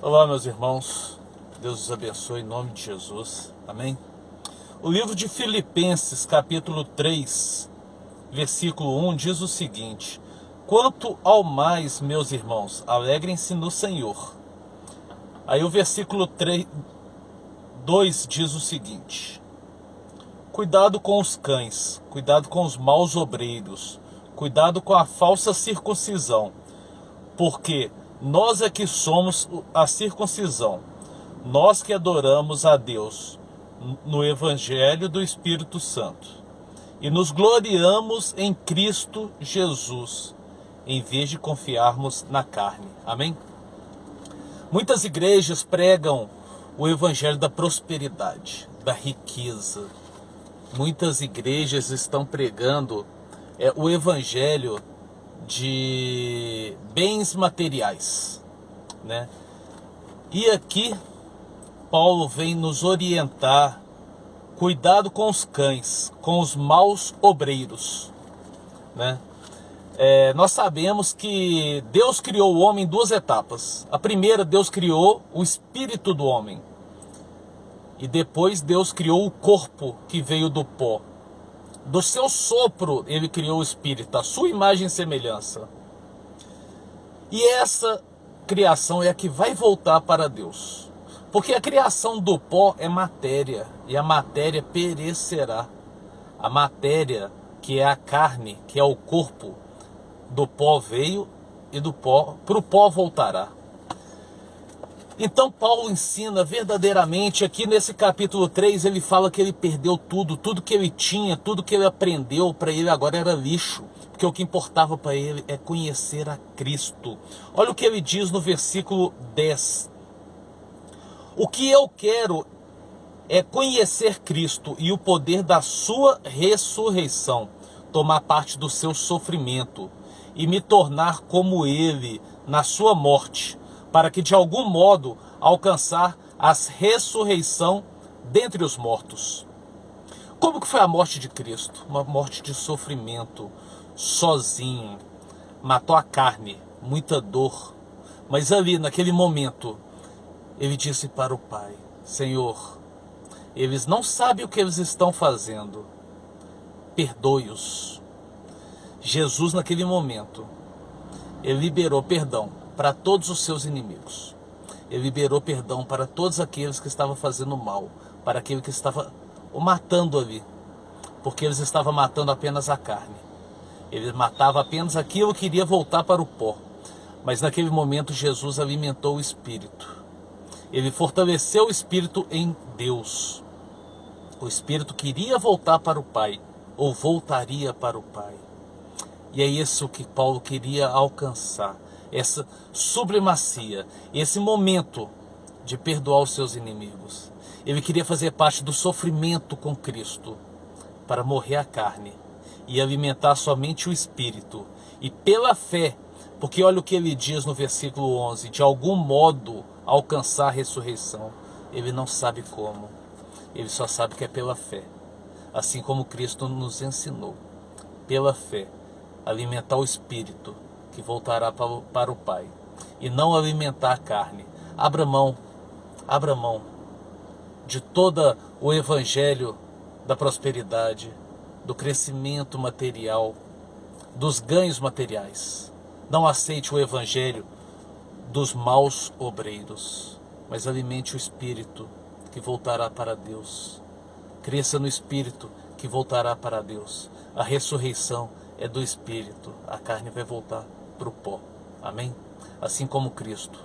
Olá, meus irmãos, Deus os abençoe em nome de Jesus, amém? O livro de Filipenses, capítulo 3, versículo 1, diz o seguinte: quanto ao mais, meus irmãos, alegrem-se no Senhor. Aí o versículo 2 diz o seguinte: cuidado com os cães, cuidado com os maus obreiros, cuidado com a falsa circuncisão, porque nós é que somos a circuncisão, nós que adoramos a Deus no Evangelho do Espírito Santo e nos gloriamos em Cristo Jesus, em vez de confiarmos na carne. Amém? Muitas igrejas pregam o Evangelho da prosperidade, da riqueza. Muitas igrejas estão pregando o Evangelho de bens materiais, né? E aqui Paulo vem nos orientar: cuidado com os cães, com os maus obreiros, né? Nós sabemos que Deus criou o homem em duas etapas. A primeira, Deus criou o espírito do homem, e depois Deus criou o corpo que veio do pó. Do seu sopro ele criou o espírito, a sua imagem e semelhança. E essa criação é a que vai voltar para Deus. Porque a criação do pó é matéria, e a matéria perecerá. A matéria, que é a carne, que é o corpo, do pó veio e do pó, para o pó voltará. Então Paulo ensina verdadeiramente, aqui nesse capítulo 3, ele fala que ele perdeu tudo que ele tinha, tudo que ele aprendeu, para ele agora era lixo, porque o que importava para ele é conhecer a Cristo. Olha o que ele diz no versículo 10. O que eu quero é conhecer Cristo e o poder da sua ressurreição, tomar parte do seu sofrimento e me tornar como ele na sua morte, para que de algum modo alcançar a ressurreição dentre os mortos. Como que foi a morte de Cristo? Uma morte de sofrimento, sozinho, matou a carne, muita dor. Mas ali, naquele momento, ele disse para o Pai: Senhor, eles não sabem o que eles estão fazendo, perdoe-os. Jesus, naquele momento, ele liberou perdão para todos os seus inimigos. Ele liberou perdão para todos aqueles que estavam fazendo mal, para aquele que estava o matando ali, porque eles estavam matando apenas a carne. Ele matava apenas aquilo que iria voltar para o pó. Mas naquele momento Jesus alimentou o Espírito. Ele fortaleceu o Espírito em Deus. O Espírito queria voltar para o Pai, ou voltaria para o Pai. E é isso que Paulo queria alcançar, essa supremacia, esse momento de perdoar os seus inimigos. Ele queria fazer parte do sofrimento com Cristo, para morrer a carne e alimentar somente o Espírito. E pela fé, porque olha o que ele diz no versículo 11, de algum modo alcançar a ressurreição. Ele não sabe como, ele só sabe que é pela fé, assim como Cristo nos ensinou, pela fé, alimentar o Espírito, que voltará para o Pai, e não alimentar a carne. Abra mão de todo o evangelho da prosperidade, do crescimento material, dos ganhos materiais. Não aceite o evangelho dos maus obreiros, mas alimente o Espírito, que voltará para Deus. Cresça no Espírito, que voltará para Deus. A ressurreição é do Espírito, a carne vai voltar para o pó. Amém? Assim como Cristo,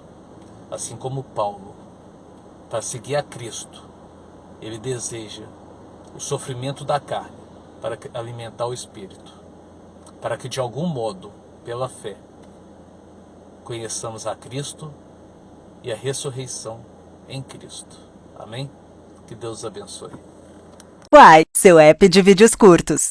assim como Paulo, para seguir a Cristo, ele deseja o sofrimento da carne para alimentar o Espírito, para que de algum modo, pela fé, conheçamos a Cristo e a ressurreição em Cristo. Amém? Que Deus os abençoe. Uai, seu app de vídeos curtos.